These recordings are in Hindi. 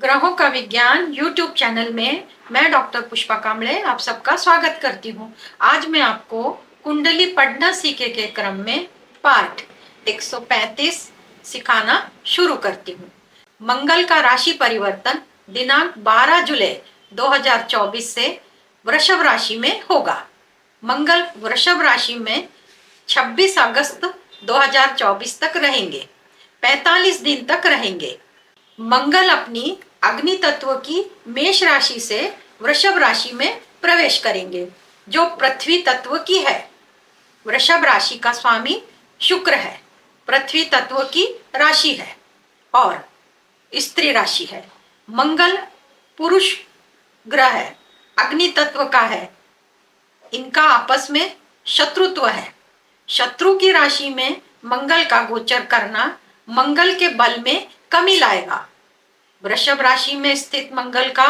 ग्रहों का विज्ञान यूट्यूब चैनल में मैं डॉक्टर पुष्पा कांबळे आप सबका स्वागत करती हूँ। आज मैं आपको कुंडली पढ़ना सीखे के क्रम में पाठ 135 सिखाना शुरू करती हूँ। मंगल का राशि परिवर्तन दिनांक 12 जुलाई 2024 से वृषभ राशि में होगा। मंगल वृषभ राशि में 26 अगस्त 2024 तक रहेंगे, 45 दिन तक रहेंगे। मंगल अपनी अग्नि तत्व की मेष राशि से वृषभ राशि में प्रवेश करेंगे, जो पृथ्वी तत्व की है। वृषभ राशि का स्वामी शुक्र है, पृथ्वी तत्व की राशि है और स्त्री राशि है। मंगल पुरुष ग्रह है, अग्नि तत्व का है। इनका आपस में शत्रुत्व है। शत्रु की राशि में मंगल का गोचर करना मंगल के बल में कमी लाएगा। वृषभ राशि में स्थित मंगल का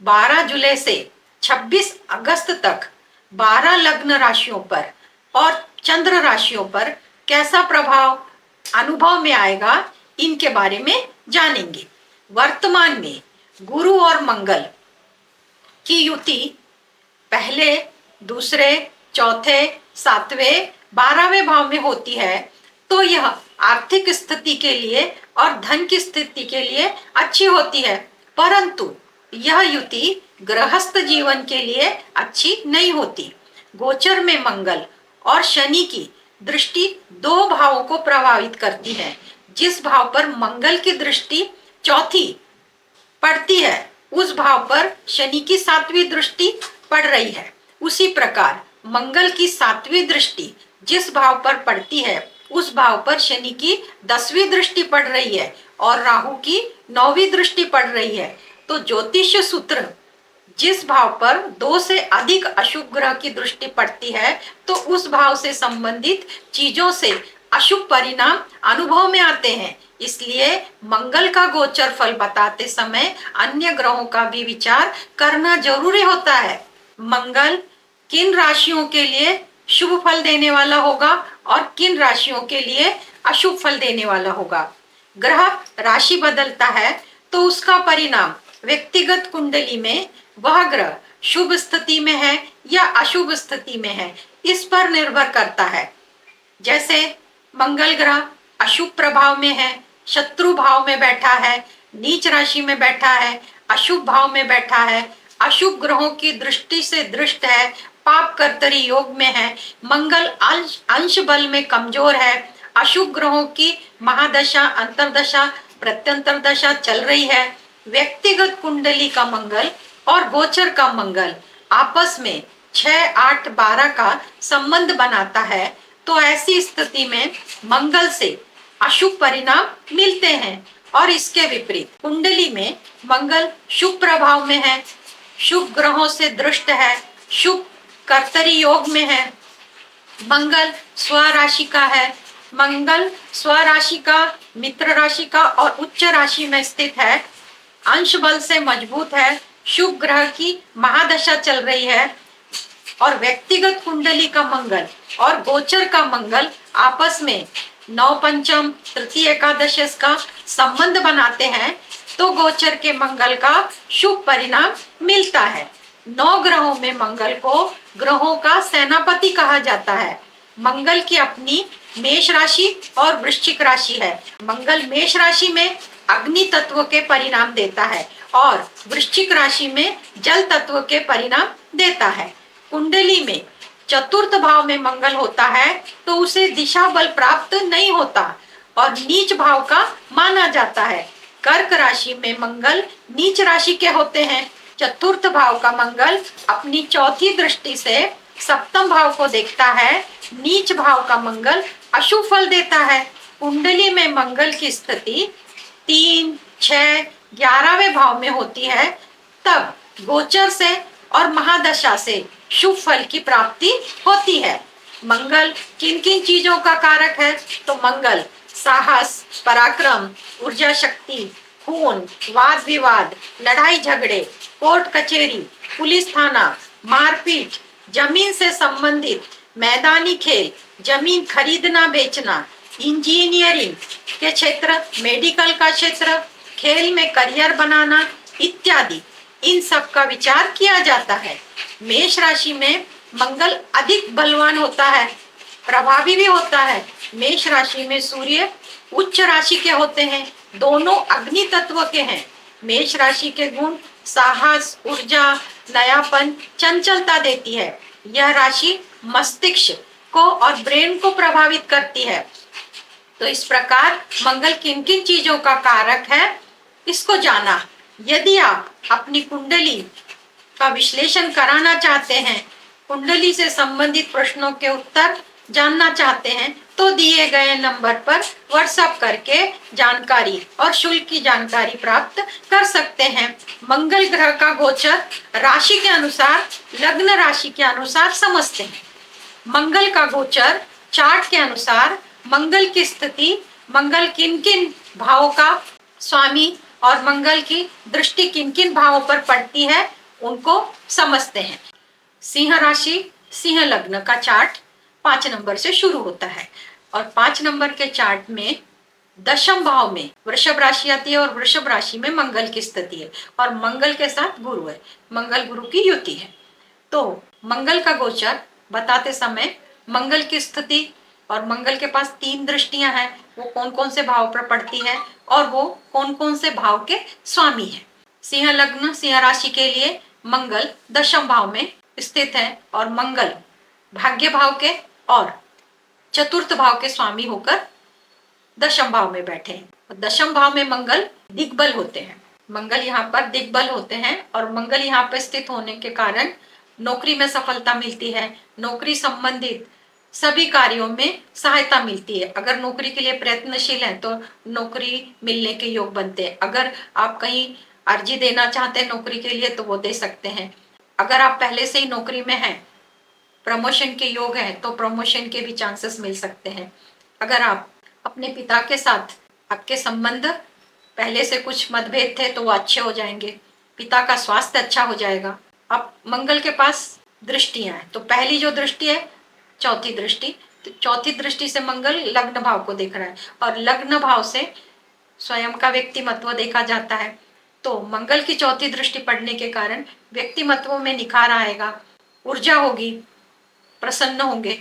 12 जुलाई से 26 अगस्त तक 12 लग्न राशियों पर और चंद्र राशियों पर कैसा प्रभाव अनुभव में आएगा, इनके बारे में जानेंगे। वर्तमान में गुरु और मंगल की युति पहले, दूसरे, चौथे, सातवें, 12वें भाव में होती है, तो यह आर्थिक स्थिति के लिए और धन की स्थिति के लिए अच्छी होती है, परंतु यह युति गृहस्थ जीवन के लिए अच्छी नहीं होती। गोचर में मंगल और शनि की दृष्टि दो भावों को प्रभावित करती है। जिस भाव पर मंगल की दृष्टि चौथी पड़ती है, उस भाव पर शनि की 7वीं दृष्टि पड़ रही है। उसी प्रकार मंगल की 7वीं दृष्टि जिस भाव पर पड़ती है, उस भाव पर शनि की 10वीं दृष्टि पड़ रही है और राहु की 9वीं दृष्टि पड़ रही है। तो ज्योतिष सूत्र जिस भाव पर 2 से अधिक अशुभ ग्रह की दृष्टि पड़ती है, तो उस भाव से संबंधित चीजों से अशुभ परिणाम अनुभव में आते हैं। इसलिए मंगल का गोचर फल बताते समय अन्य ग्रहों का भी विचार करना जरूरी होता है। मंगल किन राशियों के लिए शुभ फल देने वाला होगा और किन राशियों के लिए अशुभ फल देने वाला होगा। ग्रह राशि बदलता है तो उसका परिणाम व्यक्तिगत कुंडली में वह ग्रह शुभ स्थिति में है या अशुभ स्थिति में है, इस पर निर्भर करता है। जैसे मंगल ग्रह अशुभ प्रभाव में है, शत्रु भाव में बैठा है, नीच राशि में बैठा है, अशुभ भाव में बैठा है, अशुभ ग्रहों की दृष्टि से दृष्ट है, पाप कर्तरी योग में है, मंगल अंश बल में कमजोर है, अशुभ ग्रहों की महादशा, अंतरदशा, प्रत्यंतर दशा चल रही है। व्यक्तिगत कुंडली का मंगल और गोचर का मंगल आपस में 6, 8, 12 का संबंध बनाता है, तो ऐसी स्थिति में मंगल से अशुभ परिणाम मिलते हैं। और इसके विपरीत कुंडली में मंगल शुभ प्रभाव में है, शुभ ग्रहों से दृष्ट है, शुभ कर्तरी योग में है, मंगल स्वराशि का है, मंगल स्वराशि का, मित्र राशि का और उच्च राशि में स्थित है, अंश बल से मजबूत है, शुभ ग्रह की महादशा चल रही है, और व्यक्तिगत कुंडली का मंगल और गोचर का मंगल आपस में 9 पंचम तृतीय एकादश का संबंध बनाते हैं, तो गोचर के मंगल का शुभ परिणाम मिलता है। 9 ग्रहों में मंगल को ग्रहों का सेनापति कहा जाता है। मंगल की अपनी मेष राशि और वृश्चिक राशि है। मंगल मेष राशि में अग्नि तत्व के परिणाम देता है और वृश्चिक राशि में जल तत्व के परिणाम देता है। कुंडली में चतुर्थ भाव में मंगल होता है तो उसे दिशा बल प्राप्त नहीं होता और नीच भाव का माना जाता है। कर्क राशि में मंगल नीच राशि के होते हैं। चतुर्थ भाव का मंगल अपनी चौथी दृष्टि से सप्तम भाव को देखता है। नीच भाव का मंगल अशुभ फल देता है। कुंडली में मंगल की स्थिति 3, 6, 11वें भाव में होती है, तब गोचर से और महादशा से शुभ फल की प्राप्ति होती है। मंगल किन किन चीजों का कारक है, तो मंगल साहस, पराक्रम, ऊर्जा शक्ति, खून, वाद विवाद, लड़ाई झगड़े, कोर्ट कचहरी, पुलिस थाना, मारपीट, जमीन से संबंधित मैदानी खेल, जमीन खरीदना बेचना, इंजीनियरिंग के क्षेत्र, मेडिकल का क्षेत्र, खेल में करियर बनाना इत्यादि, इन सब का विचार किया जाता है। मेष राशि में मंगल अधिक बलवान होता है, प्रभावी भी होता है। मेष राशि में सूर्य उच्च राशि के होते हैं, दोनों अग्नि तत्व के हैं। मेष राशि के गुण साहस, ऊर्जा, नयापन, चंचलता देती है। यह राशि मस्तिष्क को और ब्रेन को प्रभावित करती है। तो इस प्रकार मंगल किन किन चीजों का कारक है, इसको जाना। यदि आप अपनी कुंडली का विश्लेषण कराना चाहते हैं, कुंडली से संबंधित प्रश्नों के उत्तर जानना चाहते हैं, तो दिए गए नंबर पर व्हाट्सएप करके जानकारी और शुल्क की जानकारी प्राप्त कर सकते हैं। मंगल ग्रह का गोचर राशि के अनुसार, लग्न राशि के अनुसार समझते हैं। मंगल का गोचर चार्ट के अनुसार मंगल की स्थिति, मंगल किन किन भावों का स्वामी और मंगल की दृष्टि किन किन भावों पर पड़ती है, उनको समझते हैं। सिंह राशि, सिंह लग्न का चार्ट 5 नंबर से शुरू होता है और 5 नंबर के चार्ट में दशम भाव में वृषभ राशि आती है और वृषभ राशि में मंगल की स्थिति है और मंगल के साथ गुरु है, मंगल गुरु की युति है। तो मंगल का गोचर बताते समय मंगल की स्थिति और मंगल के पास 3 दृष्टियां हैं, वो कौन कौन से भाव पर पड़ती है और वो कौन कौन से भाव के स्वामी है। सिंह लग्न, सिंह राशि के लिए मंगल दशम भाव में स्थित है और मंगल भाग्य भाव के और चतुर्थ भाव के स्वामी होकर दशम भाव में बैठे हैं। दशम भाव में मंगल दिग्बल होते हैं, मंगल यहाँ पर दिग्बल होते हैं और मंगल यहाँ पर स्थित होने के कारण नौकरी में सफलता मिलती है, नौकरी संबंधित सभी कार्यों में सहायता मिलती है। अगर नौकरी के लिए प्रयत्नशील हैं तो नौकरी मिलने के योग बनते हैं। अगर आप कहीं अर्जी देना चाहते हैं नौकरी के लिए तो वो दे सकते हैं। अगर आप पहले से ही नौकरी में हैं, प्रमोशन के योग है तो प्रमोशन के भी चांसेस मिल सकते हैं। अगर आप अपने पिता के साथ, आपके संबंध पहले से कुछ मतभेद थे तो वो अच्छे हो जाएंगे, पिता का स्वास्थ्य अच्छा हो जाएगा। अब मंगल के पास दृष्टियां हैं, तो पहली जो दृष्टि है चौथी दृष्टि, तो चौथी दृष्टि से मंगल लग्न भाव को देख रहा है और लग्न भाव से स्वयं का व्यक्तिमत्व देखा जाता है। तो मंगल की चौथी दृष्टि पड़ने के कारण व्यक्तिमत्व में निखार आएगा, ऊर्जा होगी, प्रसन्न होंगे।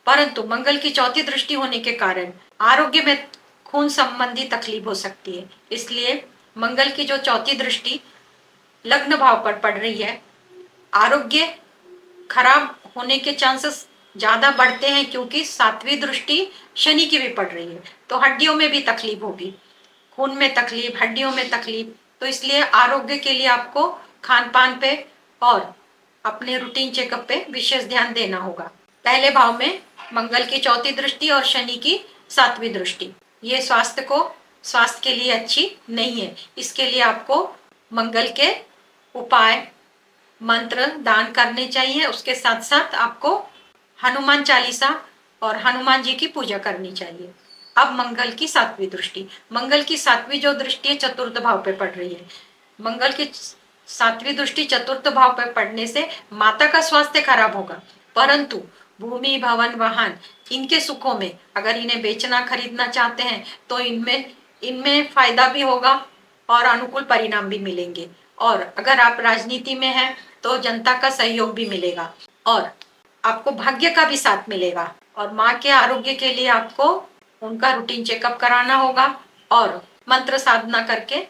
परंतु मंगल की चौथी दृष्टि होने के कारण आरोग्य में खून संबंधी तकलीफ हो सकती है। इसलिए मंगल की जो चौथी दृष्टि लग्न भाव पर पड़ रही है, आरोग्य खराब होने के चांसेस ज्यादा बढ़ते हैं क्योंकि 7वीं दृष्टि शनि की भी पड़ रही है। तो हड्डियों में भी तकलीफ होगी, खून में तकलीफ, हड्डियों में तकलीफ। तो इसलिए आरोग्य के लिए आपको खान पान पे और अपने रूटीन चेकअप पे विशेष ध्यान देना होगा। पहले भाव में मंगल की चौथी दृष्टि और शनि की 7वीं दृष्टि, ये स्वास्थ्य के लिए अच्छी नहीं है। इसके लिए आपको मंगल के उपाय, मंत्र, दान करने चाहिए। उसके साथ साथ आपको हनुमान चालीसा और हनुमान जी की पूजा करनी चाहिए। अब मंगल की 7वीं दृष्टि, मंगल की 7वीं जो दृष्टि है चतुर्थ भाव पे पड़ रही है। मंगल की 7वीं दृष्टि चतुर्थ भाव पे पड़ने से माता का स्वास्थ्य खराब होगा, परंतु भूमि, भवन, वाहन, इनके सुखों में अगर इन्हें बेचना खरीदना चाहते हैं तो इनमें फायदा भी होगा और अनुकूल परिणाम भी मिलेंगे। और अगर आप राजनीति में हैं तो जनता का सहयोग भी मिलेगा और आपको भाग्य का भी साथ मिलेगा। और माँ के आरोग्य के लिए आपको उनका रूटीन चेकअप कराना होगा और मंत्र साधना करके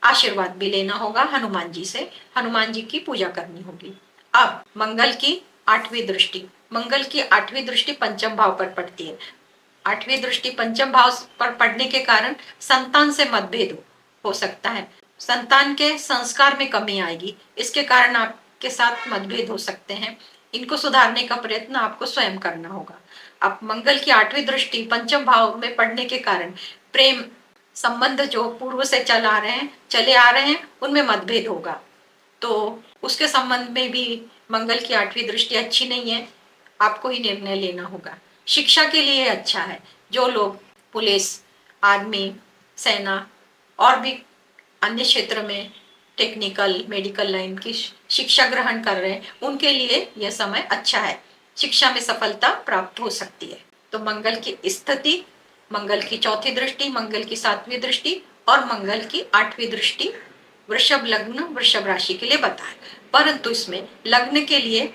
आशीर्वाद भी लेना होगा हनुमान जी से, हनुमान जी की पूजा करनी होगी। अब मंगल की 8वीं दृष्टि, मंगल की 8वीं दृष्टि पंचम भाव पर पड़ती है। 8वीं दृष्टि पंचम भाव पर पड़ने के कारण संतान से मतभेद हो सकता है, संतान के संस्कार में कमी आएगी, इसके कारण आपके साथ मतभेद हो सकते हैं। इनको सुधारने का प्रयत्न आपको स्वयं करना होगा। अब मंगल की 8वीं दृष्टि पंचम भाव में पड़ने के कारण प्रेम संबंध जो पूर्व से चले आ रहे हैं उनमें मतभेद होगा, तो उसके संबंध में भी मंगल की 8वीं दृष्टि अच्छी नहीं है, आपको ही निर्णय लेना होगा। शिक्षा के लिए अच्छा है, जो लोग पुलिस, आर्मी, सेना और भी अन्य क्षेत्र में टेक्निकल, मेडिकल लाइन की शिक्षा ग्रहण कर रहे हैं उनके लिए यह समय अच्छा है, शिक्षा में सफलता प्राप्त हो सकती है। तो मंगल की स्थिति, मंगल की चौथी दृष्टि, मंगल की 7वीं दृष्टि और मंगल की 8वीं दृष्टि वृषभ लग्न वृषभ राशि के लिए बताया, परंतु इसमें लग्न के लिए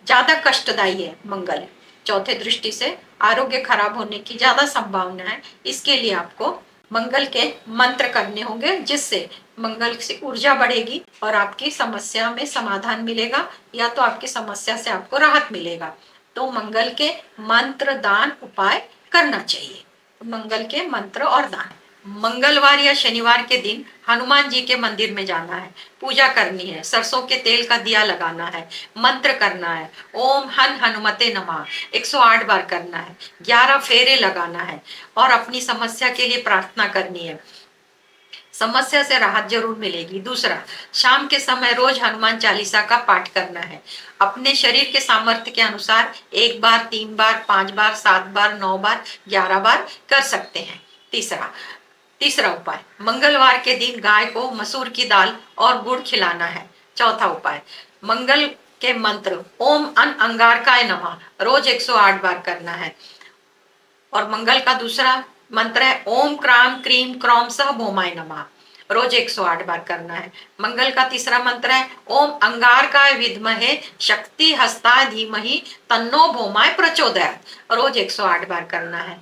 ज्यादा कष्टदायी है मंगल। चौथे दृष्टि से आरोग्य खराब होने की ज्यादा संभावना है। इसके लिए आपको मंगल के मंत्र करने होंगे, जिससे मंगल से ऊर्जा बढ़ेगी और आपकी समस्या में समाधान मिलेगा, या तो आपकी समस्या से आपको राहत मिलेगा। तो मंगल के मंत्र दान उपाय करना चाहिए। मंगल के मंत्र और दान, मंगलवार या शनिवार के दिन हनुमान जी के मंदिर में जाना है, पूजा करनी है, सरसों के तेल का दिया लगाना है, मंत्र करना है, ओम हन हनुमते नमः 108 बार करना है, 11 फेरे लगाना है और अपनी समस्या के लिए प्रार्थना करनी है। समस्या से राहत जरूर मिलेगी। दूसरा, शाम के समय रोज हनुमान चालीसा का पाठ करना है। अपने शरीर के सामर्थ्य के अनुसार 1 बार, 3 बार, 5 बार, 7 बार, 9 बार, 11 बार कर सकते हैं। तीसरा उपाय, मंगलवार के दिन गाय को मसूर की दाल और गुड़ खिलाना है। चौथा उपाय, मंगल के मंत्र ओम अन अंगारकाय नमः रोज 108 बार करना है। और मंगल का दूसरा मंत्र है ओम क्राम क्रीम क्रौम सह भौमाय नमः रोज 108 बार करना है। मंगल का तीसरा मंत्र है ओम अंगारकाय विद्महे शक्ति हस्ताय धीमहि तन्नो भौमाय प्रचोदयात् रोज 108 बार करना है।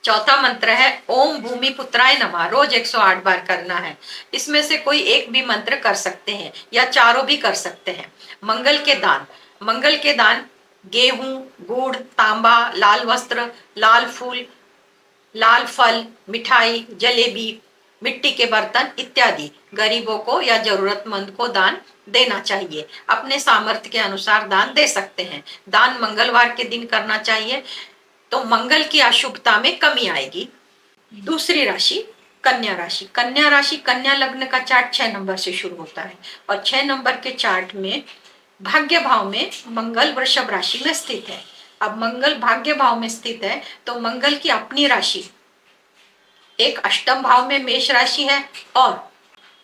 चौथा मंत्र है ओम भूमि पुत्राय नमः रोज 108 बार करना है। इसमें से कोई एक भी मंत्र कर सकते हैं या चारों भी कर सकते हैं। मंगल के दान गेहूं, गुड़, तांबा, लाल वस्त्र, लाल फूल, लाल फल, मिठाई, जलेबी, मिट्टी के बर्तन इत्यादि गरीबों को या जरूरतमंद को दान देना चाहिए। अपने सामर्थ्य के अनुसार दान दे सकते हैं। दान मंगलवार के दिन करना चाहिए, तो मंगल की अशुभता में कमी आएगी। दूसरी राशि कन्या राशि। कन्या राशि, कन्या लग्न का चार्ट 6 नंबर से शुरू होता है और 6 नंबर के चार्ट में भाग्य भाव में मंगल वृषभ राशि में स्थित है। अब मंगल भाग्य भाव में स्थित है तो मंगल की अपनी राशि एक अष्टम भाव में मेष राशि है और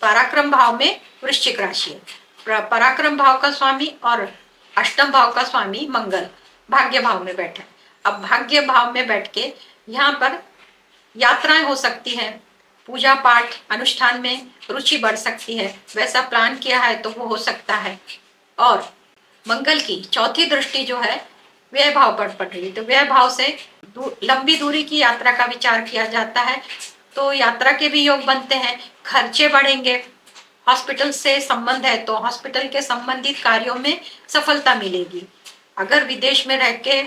पराक्रम भाव में वृश्चिक राशि है। पराक्रम भाव का स्वामी और अष्टम भाव का स्वामी मंगल भाग्य भाव में बैठा है। अब भाग्य भाव में बैठ के यहाँ पर यात्राएं हो सकती है, पूजा पाठ अनुष्ठान में रुचि बढ़ सकती है, वैसा प्लान किया है तो वो हो सकता है। और मंगल की चौथी दृष्टि जो है व्यय भाव पर पड़ रही है, तो व्यय भाव से लंबी दूरी की यात्रा का विचार किया जाता है, तो यात्रा के भी योग बनते हैं। खर्चे बढ़ेंगे, हॉस्पिटल से संबंध है तो हॉस्पिटल के संबंधित कार्यों में सफलता मिलेगी। अगर विदेश में रह के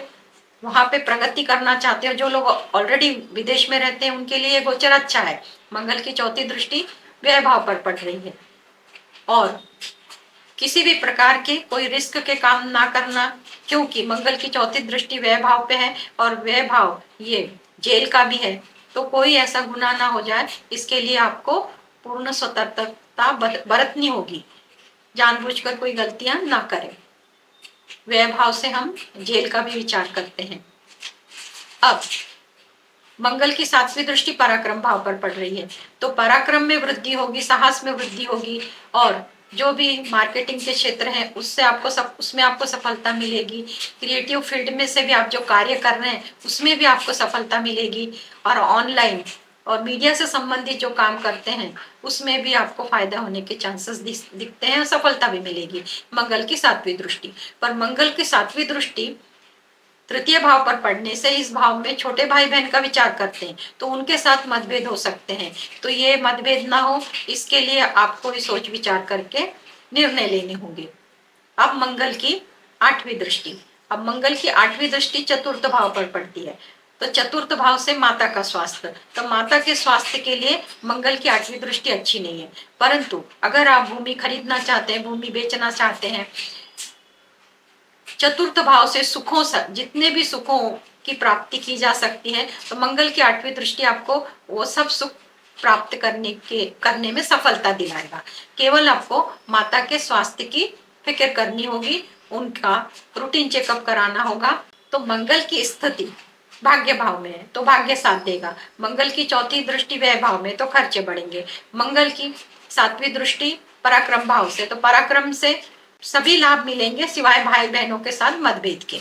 वहां पे प्रगति करना चाहते हो, जो लोग ऑलरेडी विदेश में रहते हैं उनके लिए गोचर अच्छा है। मंगल की चौथी दृष्टि व्यय भाव पर पड़ रही है और किसी भी प्रकार के कोई रिस्क के काम ना करना, क्योंकि मंगल की चौथी दृष्टि व्यय भाव पे है और व्यय भाव ये जेल का भी है, तो कोई ऐसा गुनाह ना हो जाए, इसके लिए आपको पूर्ण सतर्कता बरतनी होगी, जानबूझकर कोई गलतियां ना करें। व्यय भाव से हम जेल का भी विचार करते हैं। अब मंगल की 7वीं दृष्टि पराक्रम भाव पर पड़ रही है, तो पराक्रम में वृद्धि होगी, साहस में वृद्धि होगी और जो भी मार्केटिंग के क्षेत्र है उसमें आपको सफलता मिलेगी। क्रिएटिव फील्ड में से भी आप जो कार्य कर रहे हैं उसमें भी आपको सफलता मिलेगी और ऑनलाइन और मीडिया से संबंधित जो काम करते हैं उसमें भी आपको फायदा होने के चांसेस दिखते हैं और सफलता भी मिलेगी मंगल की 7वीं दृष्टि पर। मंगल की 7वीं दृष्टि तृतीय भाव पर पड़ने से इस भाव में छोटे भाई बहन का विचार करते हैं तो उनके साथ मतभेद हो सकते हैं, तो ये मतभेद ना हो इसके लिए आपको भी सोच विचार करके निर्णय लेने होंगे। अब मंगल की 8वीं दृष्टि, अब मंगल की 8वीं दृष्टि चतुर्थ भाव पर पड़ती है, तो चतुर्थ भाव से माता का स्वास्थ्य, तो माता के स्वास्थ्य के लिए मंगल की 8वीं दृष्टि अच्छी नहीं है। परंतु अगर आप भूमि खरीदना चाहते हैं, भूमि बेचना चाहते हैं, चतुर्थ भाव से सुखों जितने भी सुखों की प्राप्ति की जा सकती है, तो मंगल की 8वीं दृष्टि आपको वो सब सुख प्राप्त करने में सफलता दिलाएगा। केवल आपको माता के स्वास्थ्य की फिक्र करनी होगी, उनका रूटीन चेकअप कराना होगा। तो मंगल की स्थिति भाग्य भाव में है तो भाग्य साथ देगा, मंगल की चौथी दृष्टि व्यय भाव में तो खर्चे बढ़ेंगे। मंगल की 7वीं दृष्टि पराक्रम भाव से, तो पराक्रम से सभी लाभ मिलेंगे सिवाय भाई बहनों के साथ मतभेद के।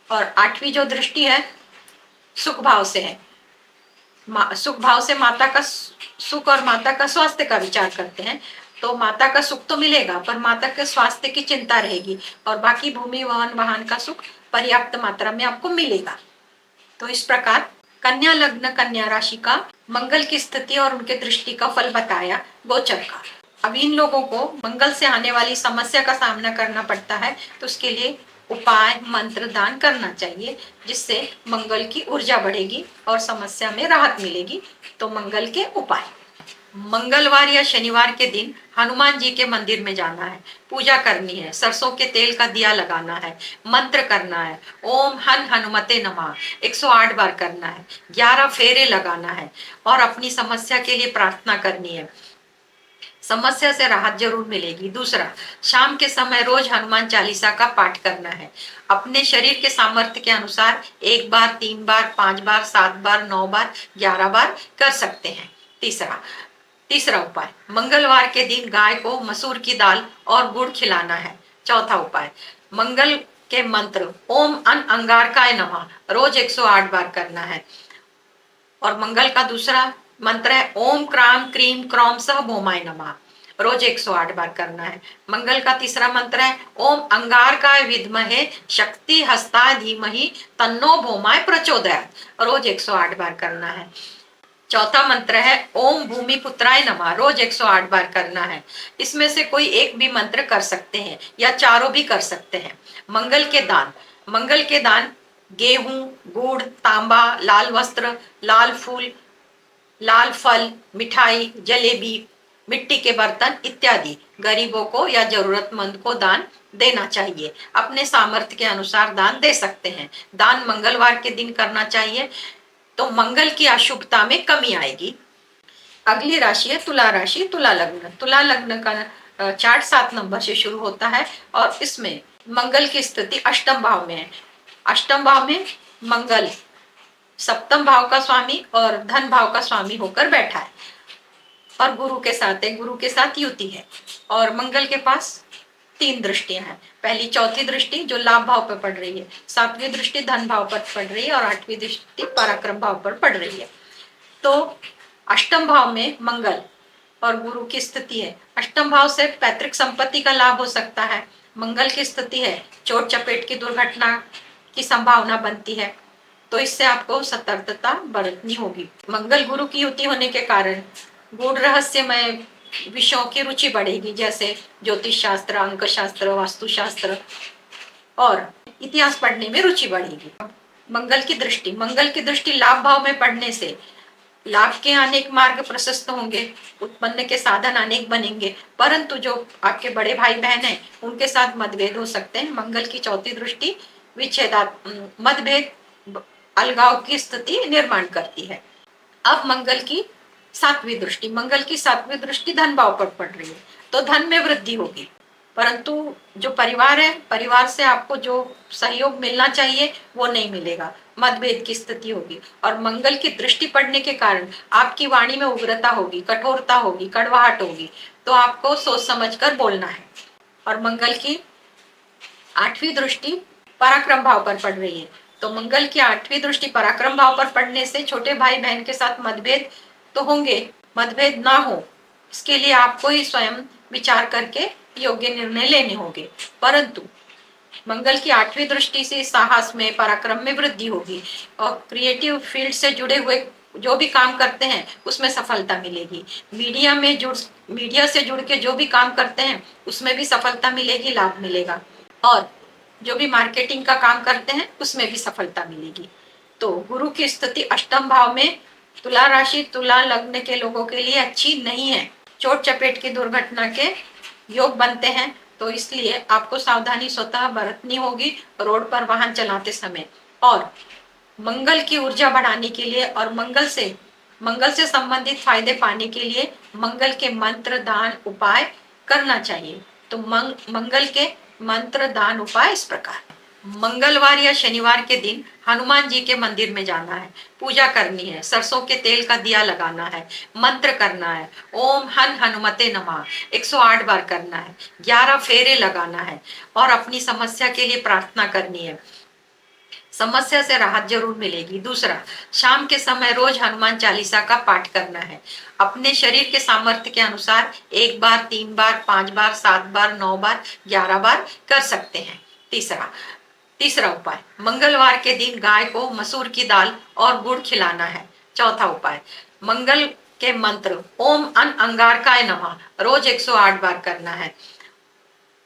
और 8वीं जो दृष्टि है सुख भाव से है, सुख भाव से माता का सुख और माता का स्वास्थ्य का विचार करते हैं, तो माता का सुख तो मिलेगा पर माता के स्वास्थ्य की चिंता रहेगी, और बाकी भूमि वाहन वाहन का सुख पर्याप्त मात्रा में आपको मिलेगा। तो इस प्रकार कन्या लग्न कन्या राशि का मंगल की स्थिति और उनके दृष्टि का फल बताया गोचर का। अब इन लोगों को मंगल से आने वाली समस्या का सामना करना पड़ता है, तो उसके लिए उपाय मंत्र दान करना चाहिए, जिससे मंगल की ऊर्जा बढ़ेगी और समस्या में राहत मिलेगी। तो मंगल के उपाय, मंगलवार या शनिवार के दिन हनुमान जी के मंदिर में जाना है, पूजा करनी है, सरसों के तेल का दिया लगाना है, मंत्र करना है, ओम हन हनुमते नमः 108 बार करना है, 11 फेरे लगाना है और अपनी समस्या के लिए प्रार्थना करनी है। समस्या से राहत जरूर मिलेगी। दूसरा, शाम के समय रोज हनुमान चालीसा का पाठ करना है। अपने शरीर के सामर्थ्य के अनुसार 1 बार, 3 बार, 5 बार, 7 बार, 9 बार, 11 बार कर सकते हैं। तीसरा उपाय, मंगलवार के दिन गाय को मसूर की दाल और गुड़ खिलाना है। चौथा उपाय, मंगल के मंत्र ओम अन अंगारकाय नमः रोज 108 बार करना है। और मंगल का दूसरा मंत्र है ओम क्राम क्रीम क्रौम सह भौमाय नमः रोज 108 बार करना है। मंगल का तीसरा मंत्र है ओम अंगारकाय विद्महे शक्ति हस्ताय धीमहि तन्नो भौमाय प्रचोदयात् रोज 108 बार करना है। चौथा मंत्र है ओम भूमि पुत्राय नमः रोज 108 बार करना है। इसमें से कोई एक भी मंत्र कर सकते हैं या चारों भी कर सकते हैं। मंगल के दान गेहूं, गुड़, तांबा, लाल वस्त्र, लाल फूल, लाल फल, मिठाई, जलेबी, मिट्टी के बर्तन इत्यादि गरीबों को या जरूरतमंद को दान देना चाहिए। अपने सामर्थ्य के अनुसार दान दे सकते हैं। दान मंगलवार के दिन करना चाहिए, तो मंगल की अशुभता में कमी आएगी। अगली राशि है तुला राशि, तुला लग्न। तुला लग्न का चार्ट 7 नंबर से शुरू होता है और इसमें मंगल की स्थिति अष्टम भाव में है। अष्टम भाव में मंगल सप्तम भाव का स्वामी और धन भाव का स्वामी होकर बैठा है और गुरु के साथ है, गुरु के साथ युति है। और मंगल के पास 3 दृष्टियां हैं। पहली चौथी दृष्टि जो लाभ भाव पर पड़ रही है, 7वीं दृष्टि धन भाव पर पड़ रही है और 8वीं दृष्टि पराक्रम भाव पर पड़ रही है। तो अष्टम भाव में मंगल और गुरु की स्थिति है। अष्टम भाव से पैतृक संपत्ति का लाभ हो सकता है। मंगल की स्थिति है चोट चपेट की दुर्घटना की संभावना बनती है, तो इससे आपको सतर्कता बरतनी होगी। मंगल गुरु की युति होने के कारण गूढ़ रहस्यमय विषयों की रुचि बढ़ेगी, जैसे ज्योतिष शास्त्र, अंक शास्त्र, वास्तुशास्त्र और इतिहास पढ़ने में रुचि बढ़ेगी। मंगल की दृष्टि लाभ भाव में पढ़ने से लाभ के अनेक मार्ग प्रशस्त होंगे, उत्पन्न के साधन अनेक बनेंगे, परंतु जो आपके बड़े भाई बहन हैं उनके साथ मतभेद हो सकते हैं। मंगल की चौथी दृष्टि मतभेद अलगाव की स्थिति निर्माण करती है। अब मंगल की 7वीं दृष्टि धन भाव पर पड़ रही है, तो धन में वृद्धि होगी, परंतु जो परिवार है, परिवार से आपको जो सहयोग मिलना चाहिए वो नहीं मिलेगा, मतभेद की स्थिति होगी। और मंगल की दृष्टि पड़ने के कारण आपकी वाणी में उग्रता होगी, कठोरता होगी, कड़वाहट होगी, तो आपको सोच समझकर बोलना है। और मंगल की 8वीं दृष्टि पराक्रम भाव पर पड़ रही है, तो मंगल की 8वीं दृष्टि पराक्रम भाव पर पड़ने से छोटे भाई बहन के साथ मतभेद तो होंगे, मतभेद ना हो इसके लिए आपको ही स्वयं विचार करके योग्य निर्णय लेने होंगे। परंतु मंगल की 8वीं दृष्टि से साहस में, पराक्रम में वृद्धि होगी और क्रिएटिव फील्ड से जुड़े हुए जो भी काम करते हैं उसमें सफलता मिलेगी। मीडिया से जुड़ के जो भी काम करते हैं उसमें भी सफलता मिलेगी, लाभ मिलेगा। और जो भी मार्केटिंग का काम करते हैं उसमें भी सफलता मिलेगी। तो गुरु की स्थिति अष्टम भाव में तुला राशि, तुला लग्न के लोगों के लिए अच्छी नहीं है। चोट चपेट की दुर्घटना के योग बनते हैं, तो इसलिए आपको सावधानी स्वतः बरतनी होगी रोड पर वाहन चलाते समय। और मंगल की ऊर्जा बढ़ाने के लिए और मंगल से संबंधित फायदे पाने के लिए मंगल के मंत्र दान उपाय करना चाहिए। तो मंगल के मंत्र दान उपाय इस प्रकार, मंगलवार या शनिवार के दिन हनुमान जी के मंदिर में जाना है, पूजा करनी है, सरसों के तेल का दिया लगाना है, मंत्र करना है, ओम हन हनुमते नमः 108 बार करना है, 11 फेरे लगाना है और अपनी समस्या के लिए प्रार्थना करनी है। समस्या से राहत जरूर मिलेगी। दूसरा, शाम के समय रोज हनुमान चालीसा का पाठ करना है। अपने शरीर के सामर्थ्य के अनुसार 1 बार, 3 बार, 5 बार, 7 बार, 9 बार, 11 बार कर सकते हैं। तीसरा तीसरा उपाय, मंगलवार के दिन गाय को मसूर की दाल और गुड़ खिलाना है। चौथा उपाय, मंगल के मंत्र ओम अन अंगारकाय नमः रोज 108 बार करना है।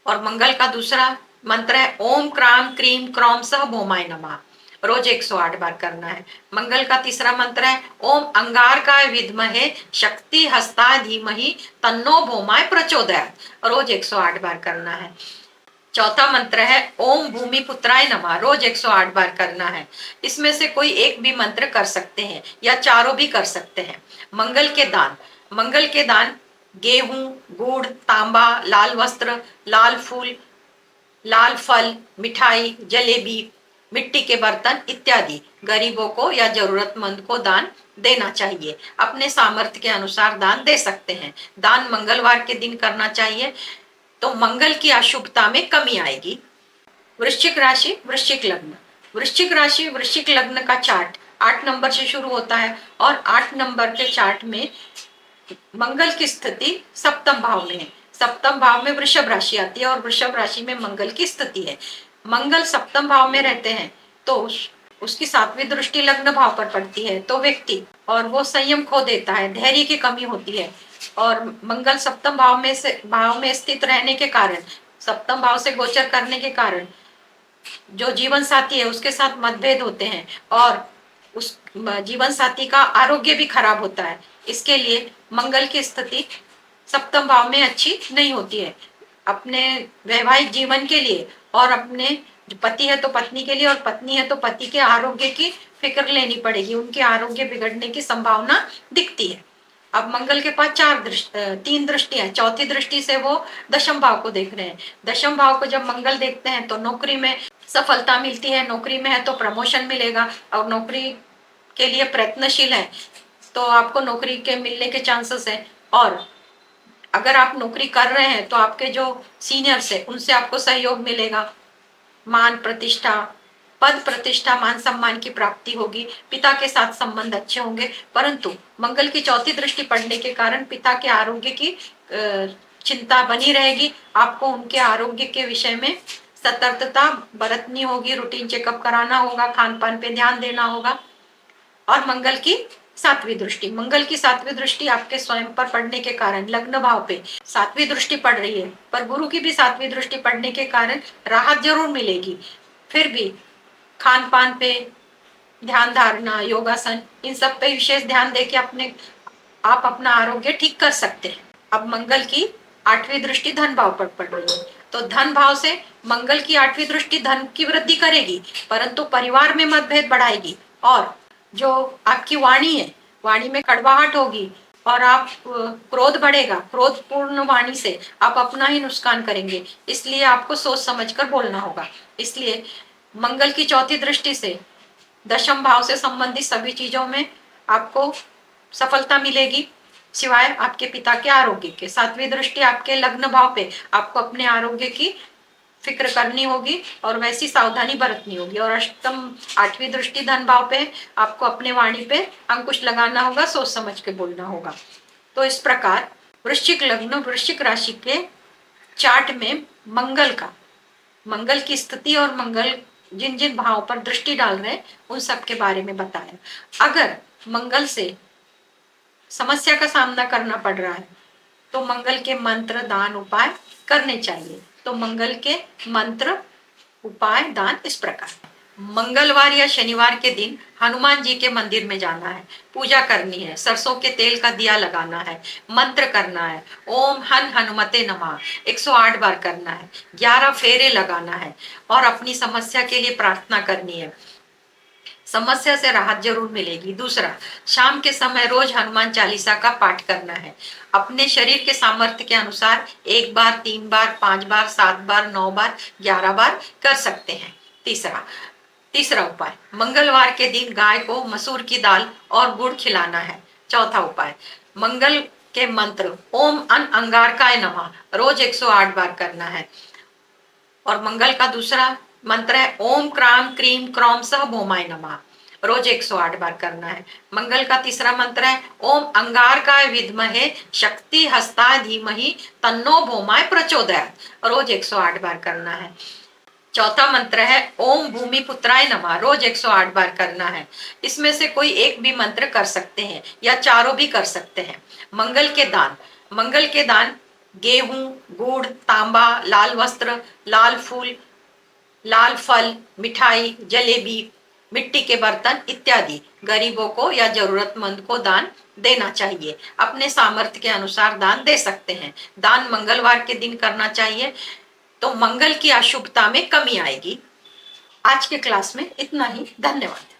और मंगल का दूसरा मंत्र है ओम क्राम क्रीम क्रौम सह भौमाय नमः, रोज 108 बार करना है। मंगल का तीसरा मंत्र है ओम अंगारकाय विद्महे शक्ति हस्ताय धीमहि तन्नो भौमाय प्रचोदयात्, रोज 108 बार करना है। चौथा मंत्र है ओम भूमि पुत्राय नमः, रोज 108 बार करना है। इसमें से कोई एक भी मंत्र कर सकते हैं या चारों भी कर सकते हैं। मंगल के दान गेहूं, गुड़, तांबा, लाल वस्त्र, लाल फूल, लाल फल, मिठाई, जलेबी, मिट्टी के बर्तन इत्यादि गरीबों को या जरूरतमंद को दान देना चाहिए। अपने सामर्थ्य के अनुसार दान दे सकते हैं। दान मंगलवार के दिन करना चाहिए, तो मंगल की अशुभता में कमी आएगी। वृश्चिक राशि, वृश्चिक लग्न। वृश्चिक राशि, वृश्चिक लग्न का चार्ट 8 नंबर से शुरू होता है और 8 नंबर के चार्ट में मंगल की स्थिति सप्तम भाव में है। सप्तम भाव में वृषभ राशि आती है और वृषभ राशि में मंगल की स्थिति है। मंगल सप्तम भाव में रहते हैं तो उसकी 7वीं दृष्टि लग्न भाव पर पड़ती है, तो व्यक्ति और वो संयम खो देता है, धैर्य की कमी होती है। और मंगल सप्तम भाव में स्थित रहने के कारण, सप्तम भाव से गोचर करने के कारण जो जीवन साथी है उसके साथ मतभेद होते हैं और उस जीवन साथी का आरोग्य भी खराब होता है। इसके लिए मंगल की स्थिति सप्तम भाव में अच्छी नहीं होती है। अपने वैवाहिक जीवन के लिए और अपने पति है तो पत्नी के लिए और पत्नी है तो पति के आरोग्य की फिक्र लेनी पड़ेगी, उनके आरोग्य बिगड़ने की संभावना दिखती है। अब मंगल के पास 3 दृष्टियां, चौथी दृष्टि से वो दशम भाव को देख रहे हैं। दशम भाव को जब मंगल देखते हैं तो नौकरी में सफलता मिलती है, नौकरी में है तो प्रमोशन मिलेगा और नौकरी के लिए प्रयत्नशील है तो आपको नौकरी के मिलने के चांसेस है। और अगर आप नौकरी कर रहे हैं तो आपके जो सीनियर्स है उनसे आपको सहयोग मिलेगा, मान प्रतिष्ठा, पद प्रतिष्ठा, मान सम्मान की प्राप्ति होगी, पिता के साथ संबंध अच्छे होंगे। परंतु मंगल की चौथी दृष्टि पड़ने के कारण पिता के आरोग्य की चिंता बनी रहेगी। आपको उनके आरोग्य के विषय में सतर्कता बरतनी होगी, रूटीन चेकअप कराना होगा, खान पान पे ध्यान देना होगा। और मंगल की 7वीं दृष्टि आपके स्वयं पर पड़ने के कारण लग्न भाव पे 7वीं दृष्टि पड़ रही है, पर गुरु की भी 7वीं दृष्टि पड़ने के कारण राहत जरूर मिलेगी। फिर भी खान पान पे ध्यान, धारणा, योगासन, इन सब पे विशेष ध्यान देके आप अपना आरोग्य ठीक कर सकते हैं। अब मंगल की 8वीं दृष्टि धन भाव पर पड़ रही है, तो धन भाव से मंगल की 8वीं दृष्टि धन की वृद्धि करेगी, परंतु परिवार में मतभेद बढ़ाएगी। और जो आपकी वाणी है, वाणी में कड़वाहट होगी और आप क्रोध बढ़ेगा, क्रोध पूर्ण वाणी से आप अपना ही नुकसान करेंगे। इसलिए आपको सोच समझकर बोलना होगा। इसलिए मंगल की चौथी दृष्टि से दशम भाव से संबंधित सभी चीजों में आपको सफलता मिलेगी, सिवाय आपके पिता के आरोग्य के। 7वीं दृष्टि आपके लग्न भाव पे, आपको अपने आरोग्य की फिक्र करनी होगी और वैसी सावधानी बरतनी होगी। और अष्टम 8वीं दृष्टि धन भाव पे, आपको अपने वाणी पे अंकुश लगाना होगा, सोच समझ के बोलना होगा। तो इस प्रकार वृश्चिक लग्न, वृश्चिक राशि के चार्ट में मंगल की स्थिति और मंगल जिन जिन भाव पर दृष्टि डाल रहे हैं उन सब के बारे में बताया। अगर मंगल से समस्या का सामना करना पड़ रहा है तो मंगल के मंत्र, दान, उपाय करने चाहिए। तो मंगल के मंत्र, उपाय, दान इस प्रकार। मंगलवार या शनिवार के दिन हनुमान जी के मंदिर में जाना है, पूजा करनी है, सरसों के तेल का दिया लगाना है, मंत्र करना है, ओम हन हनुमते नमः 108 बार करना है, 11 फेरे लगाना है और अपनी समस्या के लिए प्रार्थना करनी है। समस्या से राहत जरूर मिलेगी। दूसरा, शाम के समय रोज हनुमान चालीसा का पाठ करना है। अपने शरीर के सामर्थ्य के अनुसार 1 बार, 3 बार, 5 बार, 7 बार, 9 बार, 11 बार कर सकते हैं। तीसरा उपाय, मंगलवार के दिन गाय को मसूर की दाल और गुड़ खिलाना है। चौथा उपाय, मंगल के मंत्र ओम अन अंगारकाय नमः रोज 108 बार करना है। और मंगल का दूसरा मंत्र है ओम क्राम क्रीम क्रौम सह भौमाय नमः, रोज 108 बार करना है। मंगल का तीसरा मंत्र है ओम अंगारकाय विद्महे शक्ति हस्ताय धीमहि तन्नो भौमाय प्रचोदयात्, रोज 108 बार करना है। चौथा मंत्र है ओम भूमि पुत्राय नमः, रोज 108 बार करना है। इसमें से कोई एक भी मंत्र कर सकते हैं या चारों भी कर सकते हैं। मंगल के दान गेहूं, गुड़, तांबा, लाल वस्त्र, लाल फूल, लाल फल, मिठाई, जलेबी, मिट्टी के बर्तन इत्यादि गरीबों को या जरूरतमंद को दान देना चाहिए। अपने सामर्थ्य के अनुसार दान दे सकते हैं। दान मंगलवार के दिन करना चाहिए, तो मंगल की अशुभता में कमी आएगी। आज के क्लास में इतना ही। धन्यवाद।